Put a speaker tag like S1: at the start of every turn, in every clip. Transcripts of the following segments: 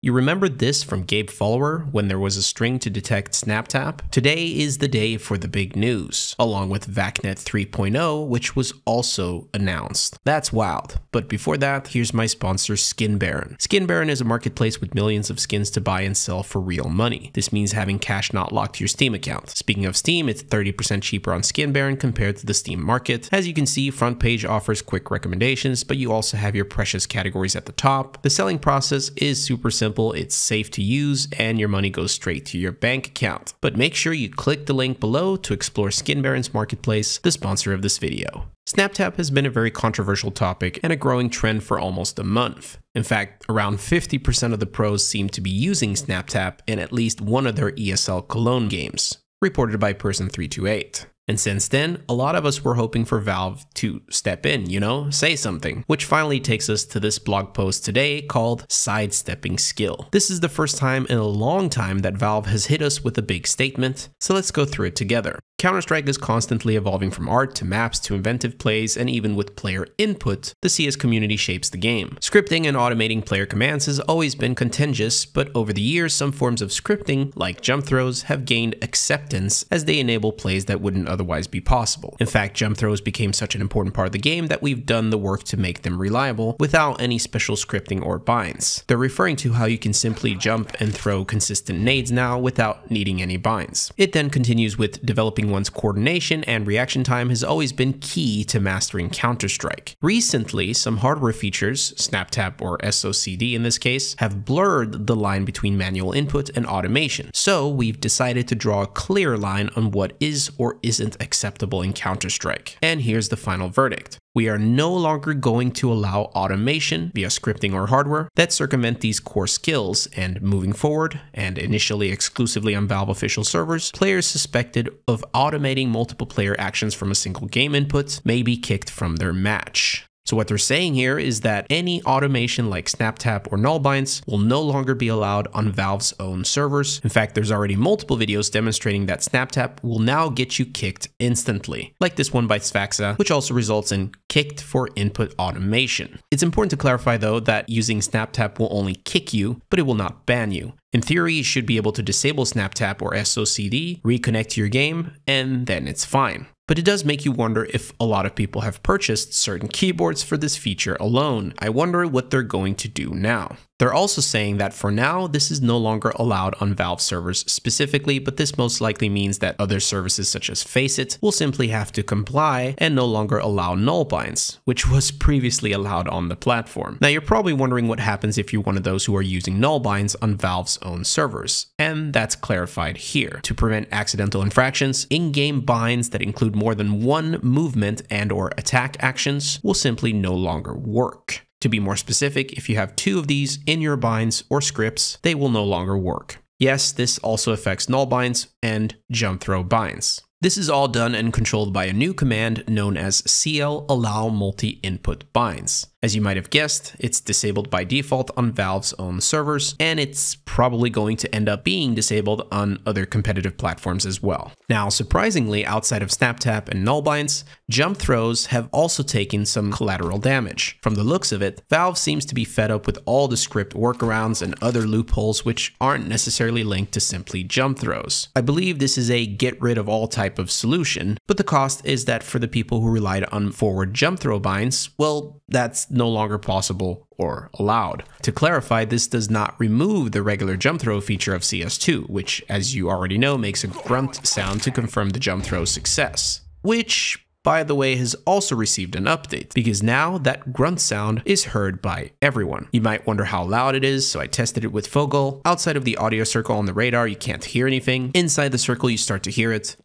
S1: You remember this from Gabe Follower when there was a string to detect SnapTap? Today is the day for the big news, along with VacNet 3.0, which was also announced. That's wild. But before that, here's my sponsor, Skin Baron. Skin Baron is a marketplace with millions of skins to buy and sell for real money. This means having cash not locked to your Steam account. Speaking of Steam, it's 30% cheaper on Skin Baron compared to the Steam market. As you can see, front page offers quick recommendations, but you also have your precious categories at the top. The selling process is super simple. It's safe to use, and your money goes straight to your bank account. But make sure you click the link below to explore Skin Baron's marketplace, the sponsor of this video. SnapTap has been a very controversial topic and a growing trend for almost a month. In fact, around 50% of the pros seem to be using SnapTap in at least one of their ESL Cologne games, reported by Person328. And since then, a lot of us were hoping for Valve to step in, say something, which finally takes us to this blog post today called Sidestepping Skill. This is the first time in a long time that Valve has hit us with a big statement, so let's go through it together. Counter-Strike is constantly evolving from art to maps to inventive plays, and even with player input, the CS community shapes the game. Scripting and automating player commands has always been contentious, but over the years, some forms of scripting, like jump throws, have gained acceptance as they enable plays that wouldn't otherwise be possible. In fact, jump throws became such an important part of the game that we've done the work to make them reliable without any special scripting or binds. They're referring to how you can simply jump and throw consistent nades now without needing any binds. It then continues with developing one's coordination and reaction time has always been key to mastering Counter-Strike. Recently, some hardware features, SnapTap or SOCD in this case, have blurred the line between manual input and automation. So we've decided to draw a clear line on what is or isn't acceptable in Counter-Strike. And here's the final verdict. We are no longer going to allow automation via scripting or hardware that circumvent these core skills, and moving forward, and initially exclusively on Valve official servers, players suspected of automating multiple player actions from a single game input may be kicked from their match. So what they're saying here is that any automation like SnapTap or nullbinds will no longer be allowed on Valve's own servers. In fact, there's already multiple videos demonstrating that SnapTap will now get you kicked instantly, like this one by Svaxa, which also results in kicked for input automation. It's important to clarify though that using SnapTap will only kick you, but it will not ban you. In theory, you should be able to disable SnapTap or SOCD, reconnect to your game, and then it's fine. But it does make you wonder if a lot of people have purchased certain keyboards for this feature alone. I wonder what they're going to do now. They're also saying that for now, this is no longer allowed on Valve servers specifically, but this most likely means that other services such as Faceit will simply have to comply and no longer allow nullbinds, which was previously allowed on the platform. Now you're probably wondering what happens if you're one of those who are using nullbinds on Valve's own servers, and that's clarified here. To prevent accidental infractions, in-game binds that include more than one movement and or attack actions will simply no longer work. To be more specific, if you have two of these in your binds or scripts, they will no longer work. Yes, this also affects nullbinds and jump throw binds. This is all done and controlled by a new command known as CL allow multi-input binds. As you might have guessed, it's disabled by default on Valve's own servers, and it's probably going to end up being disabled on other competitive platforms as well. Now, surprisingly, outside of SnapTap and nullbinds, jump throws have also taken some collateral damage. From the looks of it, Valve seems to be fed up with all the script workarounds and other loopholes which aren't necessarily linked to simply jump throws. I believe this is a get rid of all type of solution, but the cost is that for the people who relied on forward jump throw binds, well, that's no longer possible or allowed. To clarify, this does not remove the regular jump throw feature of CS2, which, as you already know, makes a grunt sound to confirm the jump throw's success, which, by the way, has also received an update, because now that grunt sound is heard by everyone. You might wonder how loud it is, so I tested it with Fogal. Outside of the audio circle on the radar, you can't hear anything. Inside the circle, you start to hear it.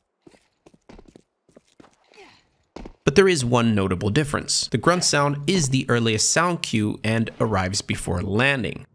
S1: But there is one notable difference. The grunt sound is the earliest sound cue and arrives before landing.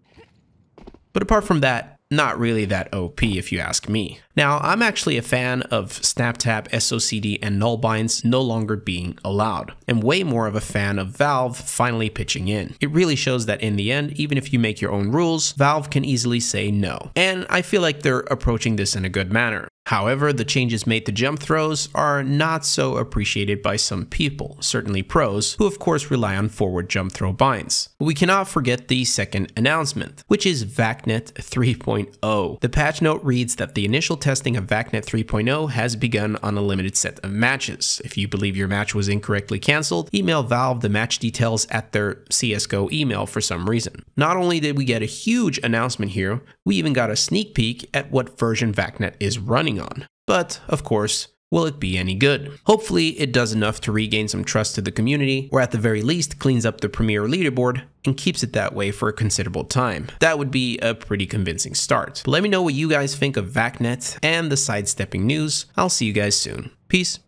S1: But apart from that, not really that OP if you ask me. Now, I'm actually a fan of SnapTap, SOCD, and nullbinds no longer being allowed, and way more of a fan of Valve finally pitching in. It really shows that in the end, even if you make your own rules, Valve can easily say no. And I feel like they're approaching this in a good manner. However, the changes made to jump throws are not so appreciated by some people, certainly pros, who of course rely on forward jump throw binds. But we cannot forget the second announcement, which is VacNet 3.0. The patch note reads that the initial testing of VacNet 3.0 has begun on a limited set of matches. If you believe your match was incorrectly cancelled, email Valve the match details at their CSGO email for some reason. Not only did we get a huge announcement here, we even got a sneak peek at what version VacNet is running on. But, of course, will it be any good? Hopefully it does enough to regain some trust to the community, or at the very least cleans up the Premier leaderboard and keeps it that way for a considerable time. That would be a pretty convincing start. But let me know what you guys think of VacNet and the sidestepping news. I'll see you guys soon. Peace.